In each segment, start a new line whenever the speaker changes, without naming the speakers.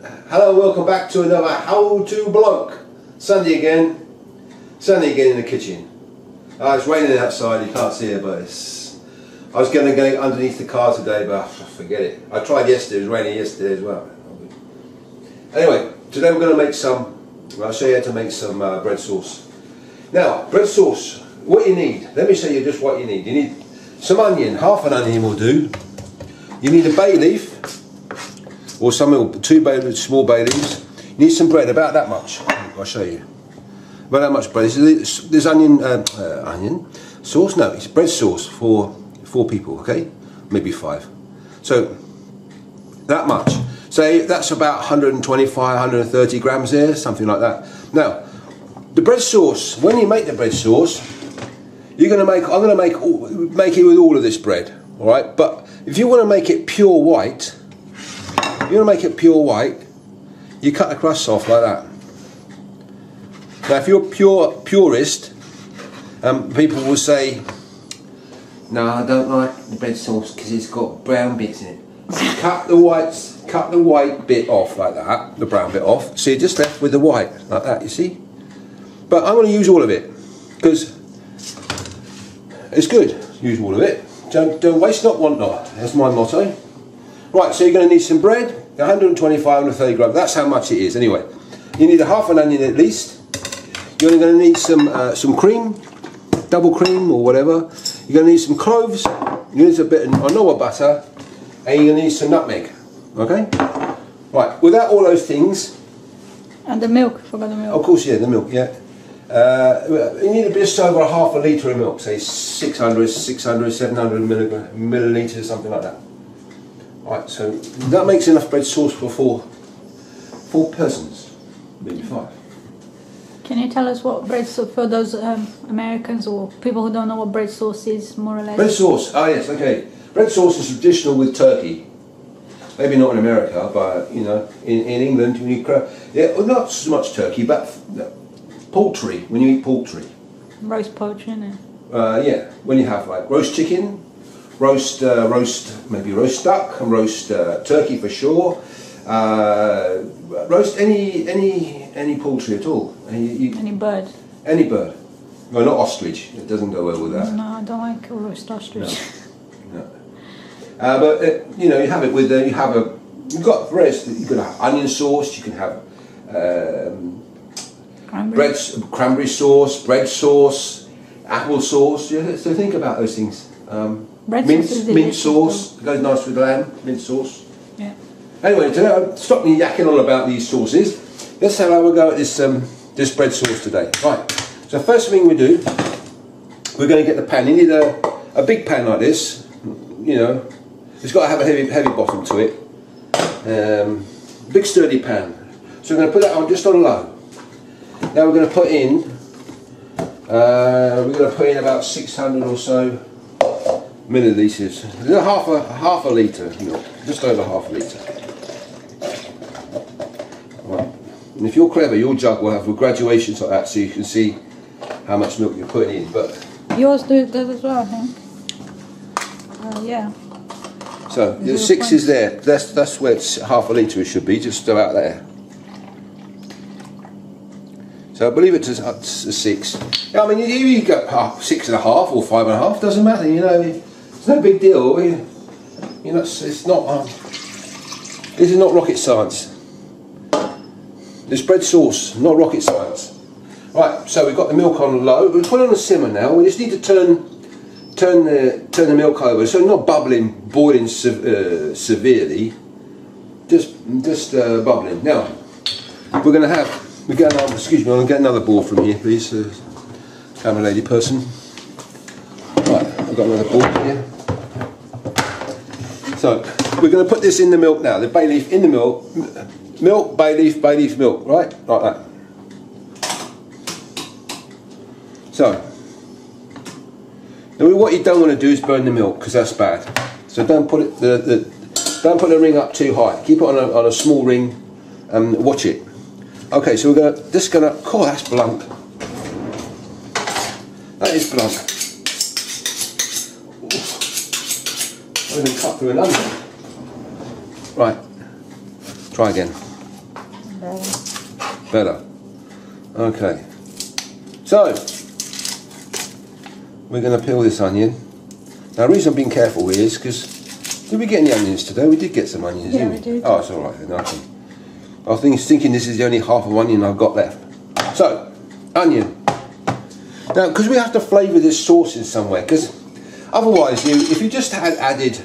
Hello, welcome back to another How To Bloke. Sunday again in the kitchen. It's raining outside, you can't see it, but I was going to go underneath the car today, but forget it. I tried yesterday, it was raining yesterday as well. Anyway, today we're going to make some, I'll show you how to make some bread sauce. Now, bread sauce, what you need, let me show you just what you need. You need some onion, half an onion will do. You need a bay leaf, or two small bay leaves. You need some bread, about that much. I'll show you. About that much bread. This onion sauce. No, it's bread sauce for 4 people. Okay, maybe 5. So that much. Say that's about 125, 130 grams there, something like that. Now, the bread sauce. When you make the bread sauce, you're going to make. I'm going to make it with all of this bread. All right, but if you want to make it pure white. You want to make it pure white, you cut the crust off like that. Now if you're purist, people will say, no, I don't like the bread sauce because it's got brown bits in it. Cut the white bit off like that, the brown bit off, so you're just left with the white, like that, you see? But I'm going to use all of it, because it's good, use all of it. Don't waste not, want not, that's my motto. Right, so you're going to need some bread, 125, 130 grams, that's how much it is anyway. You need a half an onion at least. You're going to need some cream, double cream or whatever. You're going to need some cloves, you need a bit of Anoa butter, and you're going to need some nutmeg, okay? Right, without all those things...
And the milk, forgot the milk.
Of course, yeah, the milk, yeah. You need just over half a litre of milk, say 600, 700 millilitres, something like that. Right, so that makes enough bread sauce for four persons, maybe 5.
Can you tell us what bread sauce, for those Americans or people who don't know what bread sauce is, more or less?
Bread sauce, yes, okay. Bread sauce is traditional with turkey. Maybe not in America, but you know, in England, when you well, not so much turkey, but poultry, when you eat poultry.
Roast poultry, isn't it?
Yeah, when you have like roast chicken, roast duck, and roast turkey for sure. Roast any poultry at all.
Any bird.
Any bird. No, not ostrich. It doesn't go well with that.
No, I don't like roast ostrich.
No. But you know, you have it with you've got the rest. You can have onion sauce. You can have cranberry sauce, bread sauce, apple sauce. Yeah, so think about those things. Mint sauce goes nice with lamb. Mint sauce.
Yeah.
Anyway, stop me yakking on about these sauces. Let's have a go at this bread sauce today. Right. So first thing we do, we're going to get the pan. You need a big pan like this. You know, it's got to have a heavy bottom to it. Big sturdy pan. So we're going to put that on just on low. Now we're going to put in. We're going to put in about 600 or so millilitres. Half a litre milk, just over half a litre. Right. And if you're clever, your jug will have graduations like that, so you can see how much milk you're putting in. But
yours does as well, I think. Yeah.
So the 6 is there. That's where it's half a litre it should be, just about there. So I believe it's a 6. Yeah, I mean, you go 6.5 or 5.5, doesn't matter. You know, it's no big deal. You know, it's not. This is not rocket science. This bread sauce, not rocket science. Right. So we've got the milk on low. We'll put it on a simmer now. We just need to turn the milk over, so not boiling severely. Just bubbling. Now we're going to have. Excuse me, I'll get another bowl from here, please, camera lady person. Right, I've got another bowl here. So, we're going to put this in the milk now, the bay leaf in the milk. Milk, bay leaf, milk, right? Like that. So, now what you don't want to do is burn the milk, because that's bad. So don't put it don't put the ring up too high. Keep it on a small ring and watch it. Okay, so we're oh, that's blunt. That is blunt. I'm going to cut through an onion. Right, try again. Better. Okay. So, we're going to peel this onion. Now, the reason I'm being careful here is because, did we get any onions today? We did get some onions,
yeah,
didn't we?
We did.
Oh, it's alright then. I was thinking this is the only half of onion I've got left. So, onion. Now, because we have to flavour this sauce in some way, because otherwise, if you just had added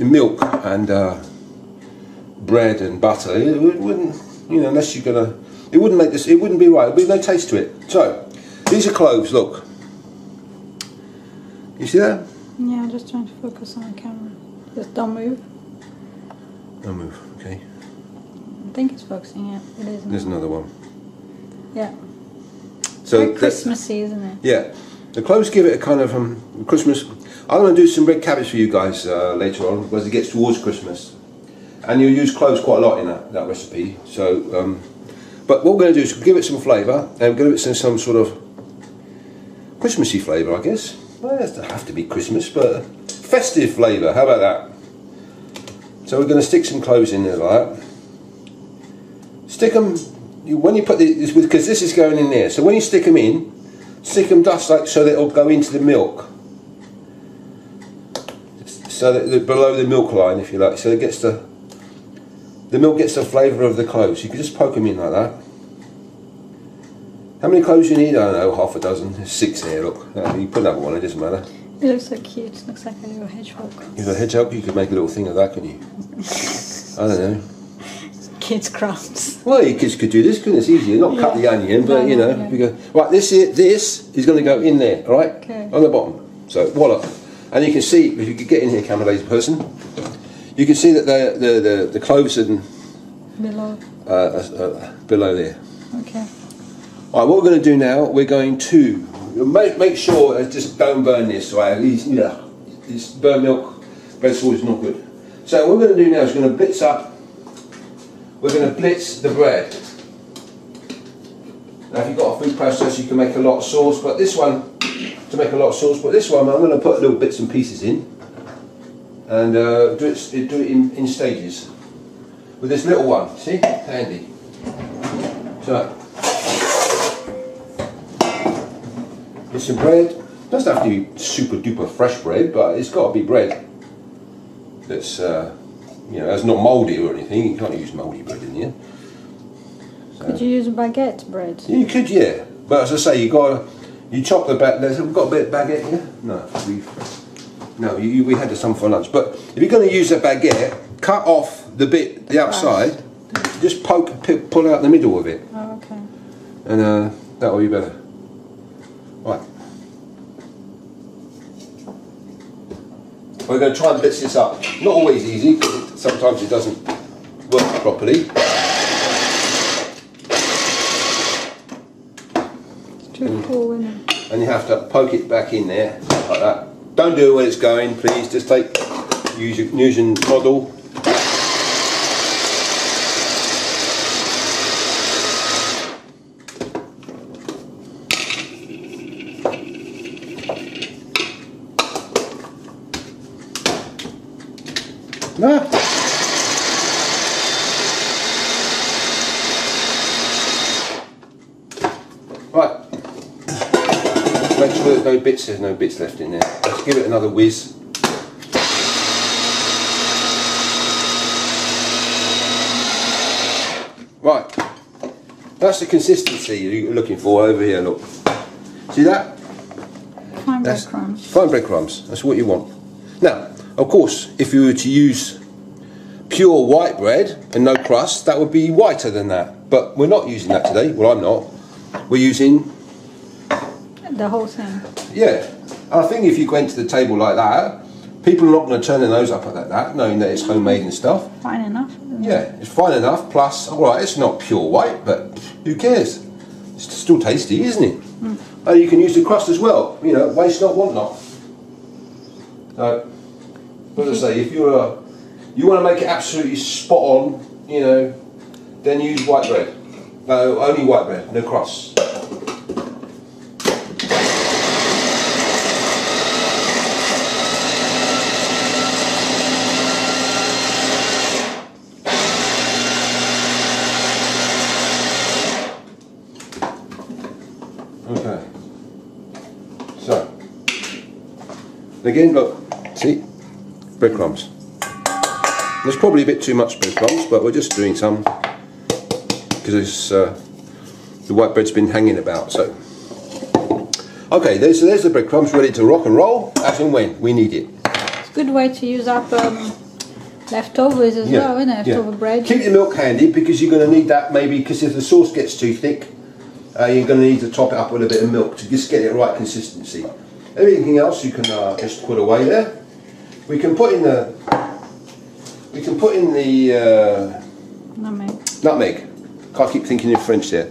milk and bread and butter, it wouldn't, unless you're gonna, it wouldn't make this, it wouldn't be right. There'd be no taste to it. So, these are cloves. Look, you see that?
Yeah, I'm just trying to focus on the camera. Just don't move.
Don't move. Okay.
I think it's focusing. Yeah, it is.
There's another one.
Yeah.
So
very Christmassy, isn't it?
Yeah, the cloves give it a kind of Christmas. I'm going to do some red cabbage for you guys later on, as it gets towards Christmas, and you'll use cloves quite a lot in that recipe. So, but what we're going to do is give it some flavour and give it some sort of Christmassy flavour, I guess. Well, it doesn't have to be Christmas, but festive flavour. How about that? So we're going to stick some cloves in there like that. Stick them. When you put this, because this is going in there, so when you stick them in, stick them just like so that it'll go into the milk, so that they're below the milk line, if you like, so it gets the milk gets the flavour of the cloves. You can just poke them in like that. How many cloves you need? I don't know, half a dozen. There's 6 there. Look, you put another one. It doesn't matter.
It looks so cute. It looks like a little hedgehog.
If a hedgehog, you could make a little thing of that, couldn't you? I don't know.
Kids' crafts.
Well, you kids could do this, couldn't it? It's easier. Not cut the onion, but you know, we go right. This is going to go in there, all right,
okay.
On the bottom. So voila, and you can see if you could get in here, camera lady person, you can see that the cloves are below there.
Okay.
All right, what we're going to do now, we're going to make sure just don't burn this, right? This burnt milk bread sauce is not good. So what we're going to do now is we're going to blitz up. We're going to blitz the bread. Now if you've got a food processor you can make a lot of sauce, but this one, I'm going to put little bits and pieces in and do it in stages. With this little one, see? Handy. So, it's some bread. Doesn't have to be super duper fresh bread, but it's got to be bread that's that's not mouldy or anything. You can't use mouldy bread in here. So,
could you use baguette bread?
You could, yeah. But as I say, you chop the baguette. We've got a bit of baguette here. No, we had some for lunch. But if you're going to use a baguette, cut off the outside. Just pull out the middle of it.
Oh, okay.
And that will be better. Right. We're going to try and blitz this up. Not always easy, because sometimes it doesn't work properly.
It's too cool, isn't it?
And you have to poke it back in there, like that. Don't do it when it's going, please. Just use your model. No. Right. Make sure there's no bits left in there. Let's give it another whiz. Right. That's the consistency you're looking for over here, look. See that?
Fine breadcrumbs.
Fine breadcrumbs. That's what you want. Now, of course, if you were to use pure white bread and no crust, that would be whiter than that. But we're not using that today. Well, I'm not. We're using
the whole thing.
Yeah. I think if you went to the table like that, people are not going to turn their nose up at that, knowing that it's homemade and stuff.
Fine enough.
Yeah, it's fine enough. Plus, alright, it's not pure white, but who cares? It's still tasty, isn't it? Mm. And you can use the crust as well. Waste not, want not. So, as I say, if you want to make it absolutely spot on, then use white bread. No, only white bread, no crust. Again, look, see, breadcrumbs. There's probably a bit too much breadcrumbs, but we're just doing some because the white bread's been hanging about. So, okay, there's the breadcrumbs ready to rock and roll as and when we need it.
It's a good way to use up leftovers as well, isn't it? Leftover bread.
Keep your milk handy because you're going to need that maybe because if the sauce gets too thick, you're going to need to top it up with a bit of milk to just get it right consistency. Everything else you can just put away there. We can put in the
Nutmeg.
Nutmeg. Can't keep thinking in French there.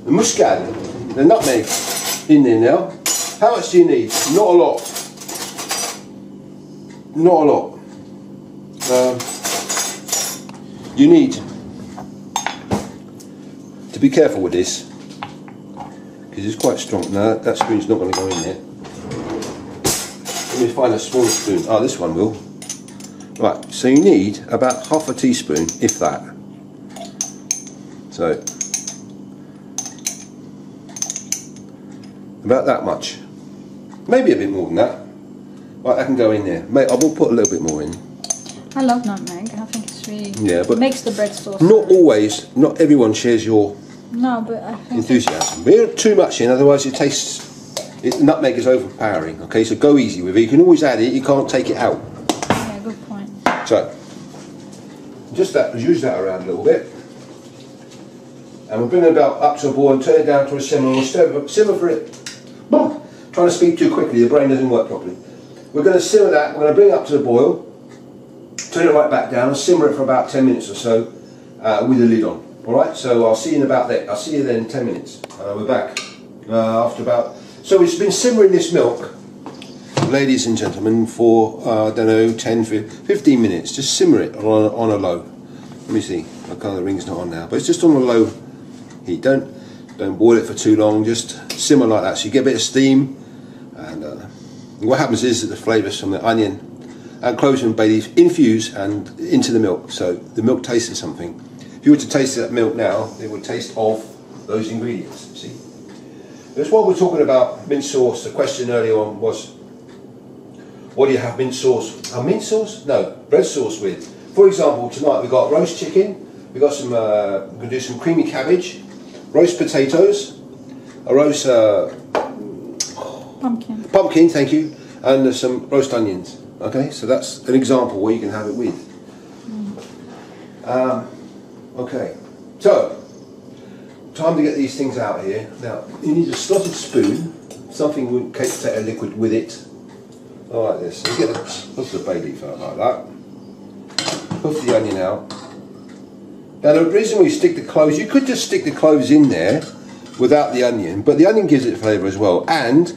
The muscade, the nutmeg in there now. How much do you need? Not a lot. Not a lot. You need to be careful with this because it's quite strong. Now that spoon's not going to go in there. Let me find a smaller spoon. Oh, this one will. Right, so you need about half a teaspoon, if that. So, about that much. Maybe a bit more than that. Right, that can go in there. Mate, I will put a little bit more in.
I love nutmeg. I think it's really
but
makes the bread sauce.
Not always. Not everyone shares your
but I think
enthusiasm. We don't too much in, otherwise it tastes. Nutmeg is overpowering. Okay, so go easy with it. You can always add it. You can't take it out.
Yeah, good point.
So, just that. Use that around a little bit, and we'll bring it about up to a boil and turn it down to a simmer. We'll simmer for it. Trying to speak too quickly, the brain doesn't work properly. We're going to simmer that. We're going to bring it up to the boil. Turn it right back down and simmer it for about 10 minutes or so with the lid on. Alright, so I'll see you in about that. I'll see you then in 10 minutes. We're back after about. So it's been simmering this milk, ladies and gentlemen, for I don't know, 10, 15 minutes. Just simmer it on a low. Let me see. I can't. The ring's not on now, but it's just on a low heat. Don't boil it for too long. Just simmer like that, so you get a bit of steam. And what happens is that the flavours from the onion and cloves and bay leaf infuse and into the milk, so the milk tastes something. If you were to taste that milk now, it would taste of those ingredients. See, that's what we're talking about. Mint sauce. The question earlier on was, what do you have mint sauce? Mint sauce? No, bread sauce with. For example, tonight we've got roast chicken. We've got some. We're going to do some creamy cabbage, roast potatoes, a roast pumpkin. Thank you, and some roast onions. Okay, so that's an example where you can have it with. Okay, so time to get these things out here. Now, you need a slotted spoon, something with cake potato liquid with it. Like this. So you get the bay leaf out like that. Puff the onion out. Now, the reason we stick the cloves, you could just stick the cloves in there without the onion, but the onion gives it flavour as well. And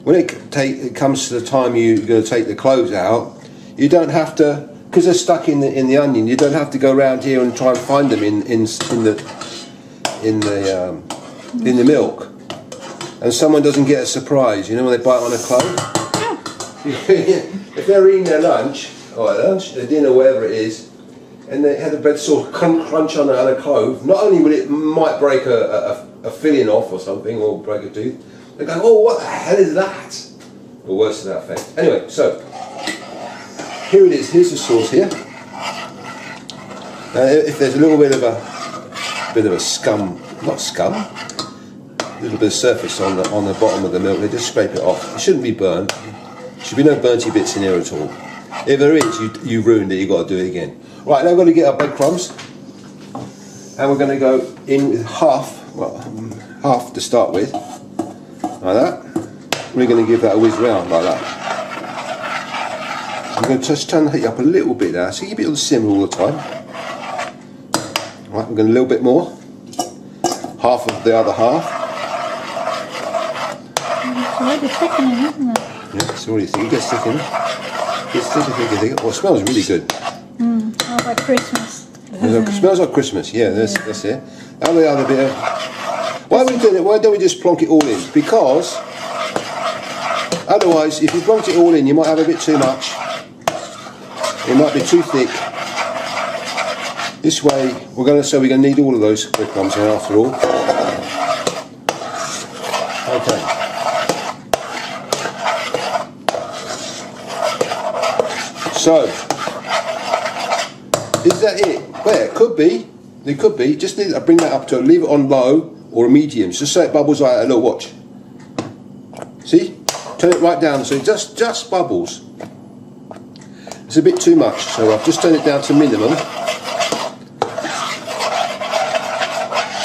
when it comes to the time you're going to take the cloves out, you don't have to, because they're stuck in the onion. You don't have to go around here and try and find them in the milk, and someone doesn't get a surprise. You know when they bite on a clove. If they're eating their lunch or their dinner, whatever it is, and they have the bread sauce crunch on a clove, not only will it might break a filling off or something, or break a tooth. They go, oh, what the hell is that? Or worse to that effect. Anyway, so here it is. Here's the sauce here. Now, if there's a little bit of a scum, not scum, a little bit of surface on the bottom of the milk, they just scrape it off. It shouldn't be burnt. There should be no burnty bits in here at all. If there is, you ruined it. You've got to do it again. Right, now we're going to get our breadcrumbs, and we're going to go in with half to start with. Like that. We're going to give that a whiz round like that. I'm going to just turn the heat up a little bit now, so keep it on the simmer all the time. Right, we're going a little bit more. Half of the other half.
It's already thickening, isn't it?
Yeah, it's already thick. It gets thickening. It's thicker. Well, it smells really good.
Smells like Christmas.
It smells like Christmas. Yeah, that's it. And the other bit of. Why are we doing it? Why don't we just plonk it all in? Because otherwise, if you plonk it all in, you might have a bit too much. It might be too thick. This way, we're going to need all of those breadcrumbs here after all. Okay. So, is that it? Well, it could be. It could be. Just need to bring that up to leave it on low or a medium, just so it bubbles like that. Look, watch. See? Turn it right down so it just bubbles. It's a bit too much, so I've just turned it down to minimum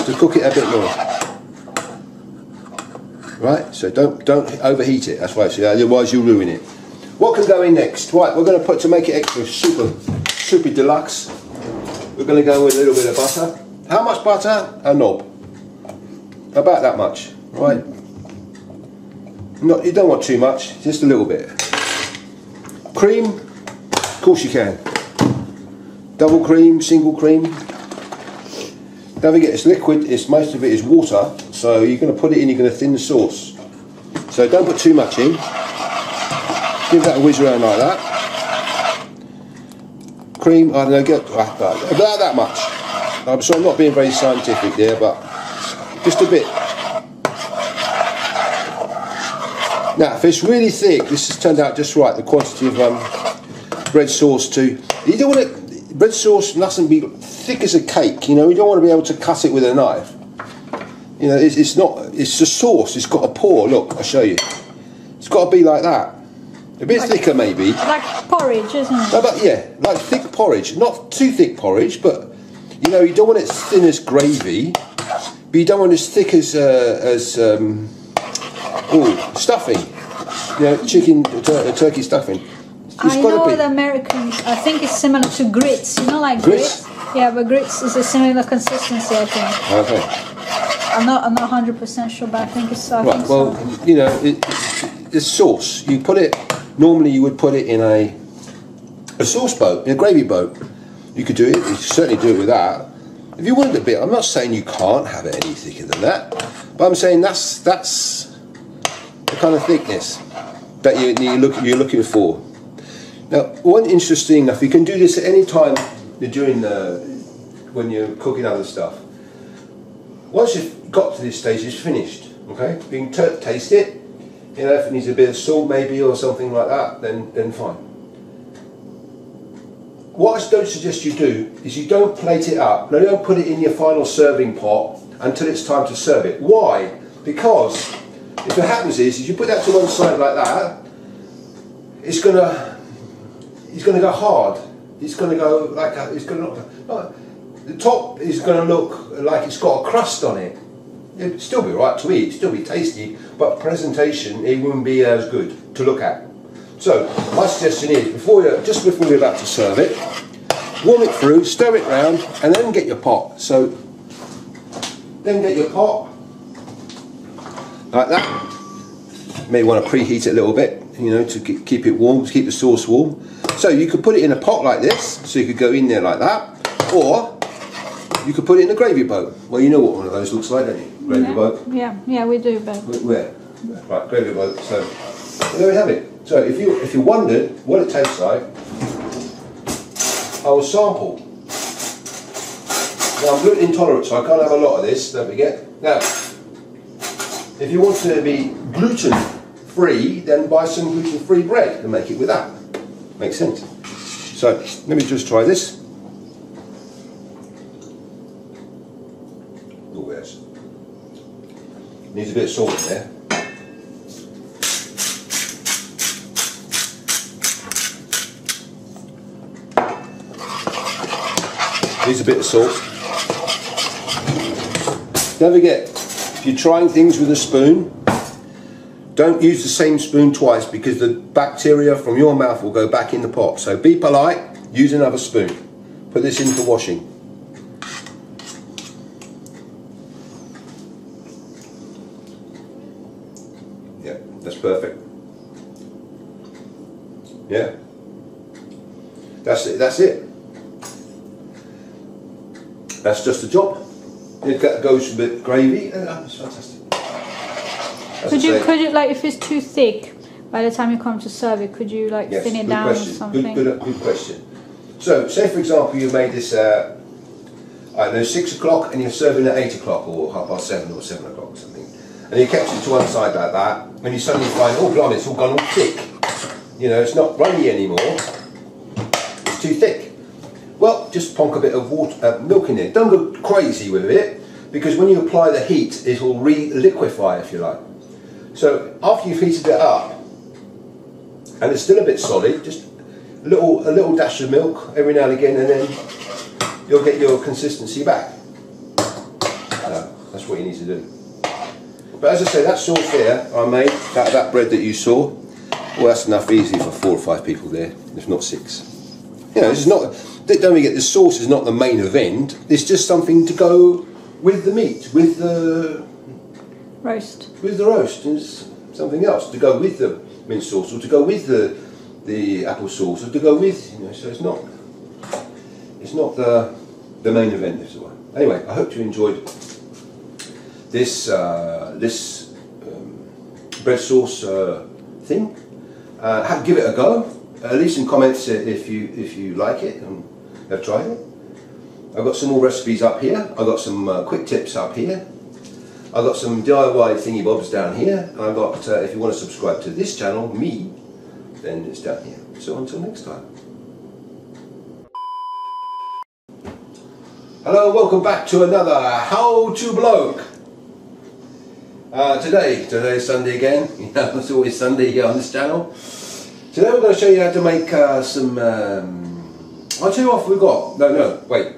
to cook it a bit more. Right, so don't overheat it. That's why. So otherwise you'll ruin it. What can go in next? Right, we're going to put, to make it extra super deluxe, we're going to go with a little bit of butter. How much butter? A knob. About that much, right? Not, you don't want too much, just a little bit. Cream, of course you can. Double cream, single cream. Don't forget it's liquid, most of it is water, so you're going to put it in, you're going to thin the sauce. So don't put too much in. Give that a whiz around like that. Cream, I don't know, get about that much. I'm sorry, I'm not being very scientific there, but just a bit. Now, if it's really thick, this has turned out just right, the quantity of bread sauce too. You don't want it, bread sauce mustn't be thick as a cake, you know, you don't want to be able to cut it with a knife. You know, it's not, it's the sauce, it's got a pour, look, I'll show you. It's got to be like that. A bit like, thicker maybe. Like
porridge, isn't it?
No, but yeah, like thick porridge. Not too thick porridge, but you know, you don't want it as thin as gravy, but you don't want it as thick as stuffing. You know, chicken, turkey stuffing.
I know the Americans, I think it's similar to grits. You know, like grits? Yeah, but grits is a similar consistency, I think.
Okay.
I'm not 100% sure, but I think it's. I think
well,
so.
You know, it's sauce. You put it. Normally, you would put it in a sauce boat, in a gravy boat. You could do it. You could certainly do it with that. If you wanted a bit, I'm not saying you can't have it any thicker than that, but I'm saying that's the kind of thickness that you're looking for. Now, one interesting enough, you can do this at any time you're doing when you're cooking other stuff. Once you've got to this stage, it's finished. Okay, you can taste it. You know, if it needs a bit of salt maybe or something like that, then fine. What I don't suggest you do is you don't plate it up. No, you don't put it in your final serving pot until it's time to serve it. Why? Because if what happens is you put that to one side like that, it's gonna go hard. It's gonna go like the top is gonna look like it's got a crust on it. It'd still be right to eat, still be tasty, but presentation it wouldn't be as good to look at. So my suggestion is just before you're about to serve it, warm it through, stir it round, and then get your pot. So then get your pot like that. May want to preheat it a little bit, you know, to keep it warm, to keep the sauce warm. So you could put it in a pot like this, so you could go in there like that, or you could put it in a gravy boat. Well, you know what one of those looks like, don't you? Gravy boat.
Yeah, we do. But
where? Right, gravy boat. So there we have it. So if you wondered what it tastes like, I will sample. Now I'm gluten intolerant, so I can't have a lot of this. Don't forget. Now, if you want to be gluten free, then buy some gluten free bread and make it with that. Makes sense. So let me just try this. Oh yes. Needs a bit of salt in there. Needs a bit of salt. Don't forget, if you're trying things with a spoon, don't use the same spoon twice because the bacteria from your mouth will go back in the pot. So be polite, use another spoon. Put this in for washing. Yeah, that's perfect. Yeah. That's it. That's it. That's just the job. It goes with gravy. That's fantastic.
Could you like, if it's too thick, by the time you come to serve it, could you like thin it down or something?
Good question. So, say for example you made this I don't know, 6 o'clock and you're serving at 8 o'clock or 7:30 or 7 o'clock or something, and you kept it to one side like that. When you suddenly find, oh blimey, it's all gone all thick. You know, it's not runny anymore. it's too thick. Well, just plonk a bit of water, milk in there. Don't go crazy with it, because when you apply the heat, it will re-liquefy, if you like. So after you've heated it up, and it's still a bit solid, just a little dash of milk every now and again, and then you'll get your consistency back. That's what you need to do. But as I say, that sauce there I made, that bread that you saw, well, that's enough easily for 4 or 5 people there, if not 6. You know, this is not. Don't forget, the sauce is not the main event. It's just something to go with the meat, with the
roast.
With the roast, and something else to go with the mint sauce, or to go with the apple sauce, or to go with, you know. So it's not the main event, if so. Anyway, I hope you enjoyed this bread sauce thing. Give it a go. Leave some comments if you like it and have tried it. I've got some more recipes up here. I've got some quick tips up here. I've got some DIY thingy bobs down here. And I've got, if you want to subscribe to this channel, me, then it's down here. So until next time. Hello, welcome back to another How to Bloke. Today's Sunday again. You know, it's always Sunday here on this channel. Today we're going to show you how to make some. I'll tell you what we've got. No, wait.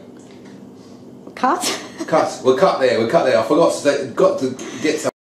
Cut.
Cut. We're cut there. I forgot to get some.